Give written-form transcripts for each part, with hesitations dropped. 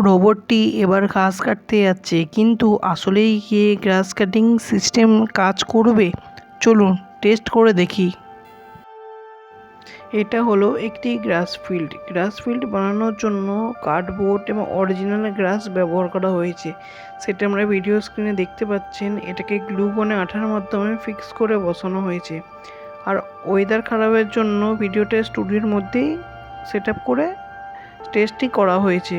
রোবটটি এবার ঘাস কাটতে যাচ্ছে, কিন্তু আসলেই কি গ্রাস কাটিং সিস্টেম কাজ করবে? চলুন টেস্ট করে দেখি। এটা হলো একটি গ্রাস ফিল্ড। গ্রাস ফিল্ড বানানোর জন্য কার্ডবোর্ড এবং অরিজিনাল গ্রাস ব্যবহার করা হয়েছে, সেটা আমরা ভিডিও স্ক্রিনে দেখতে পাচ্ছেন। এটাকে গ্লু গনে আঠার মাধ্যমে ফিক্স করে বসানো হয়েছে। আর ওয়েদার খারাপের জন্য ভিডিওটা স্টুডিওর মধ্যেই সেট আপ করে টেস্টটি করা হয়েছে।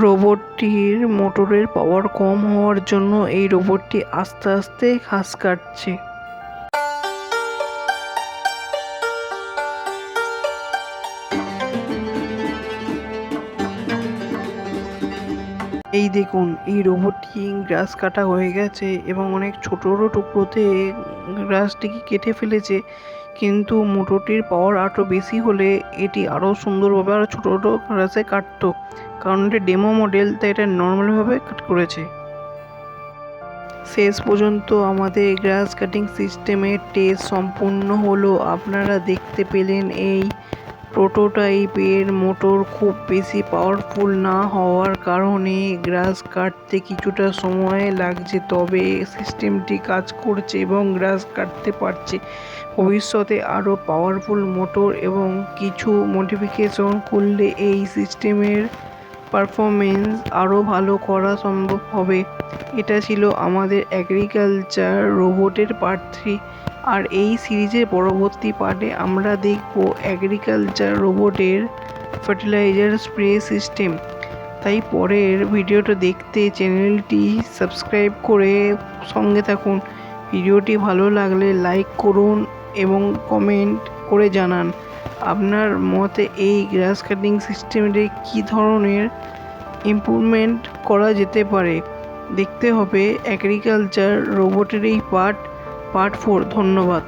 রোবটটির মোটরের পাওয়ার কম হওয়ার জন্য এই রোবটটি আস্তে আস্তে ঘাস কাটছে। এই দেখুন, এই রোবটটি গ্রাস কাটা হয়ে গেছে এবং অনেক ছোট ছোট টুকরোতে গ্রাসটিকে কেটে ফেলেছে। কিন্তু মোটরটির পাওয়ার আরও বেশি হলে এটি আরও সুন্দরভাবে আরও ছোটো ছোটো গ্রাসে কাটতো, কারণ এটা ডেমো মডেল, তাই এটা নর্মালভাবে কাট করেছে। শেষ পর্যন্ত আমাদের গ্রাস কাটিং সিস্টেমের টেস্ট সম্পূর্ণ হলো। আপনারা দেখতে পেলেন এই প্রোটোটাইপের মোটর খুব বেশি পাওয়ারফুল না হওয়ার কারণে গ্রাস কাটতে কিছুটা সময় লাগছে, তবে সিস্টেমটি কাজ করছে এবং গ্রাস কাটতে পারছে। ভবিষ্যতে আরও পাওয়ারফুল মোটর এবং কিছু মডিফিকেশন করলে এই সিস্টেমের পারফরমেন্স আরও ভালো করা সম্ভব হবে। এটা ছিল আমাদের এগ্রিকালচার রোবটের পার্ট 3। আর এই সিরিজের পরবর্তী পার্টে আমরা দেখব এগ্রিকালচার রোবটের ফার্টিলাইজার স্প্রে সিস্টেম। তাই পরের ভিডিওটা দেখতে চ্যানেলটি সাবস্ক্রাইব করে সঙ্গে থাকুন। ভিডিওটি ভালো লাগলে লাইক করুন এবং কমেন্ট করে জানান আপনার মতে এই গ্রাস কাটিং সিস্টেমে কী ধরনের ইমপ্রুভমেন্ট করা যেতে পারে। দেখতে হবে এগ্রিকালচার রোবটের এই পার্ট 4। ধন্যবাদ।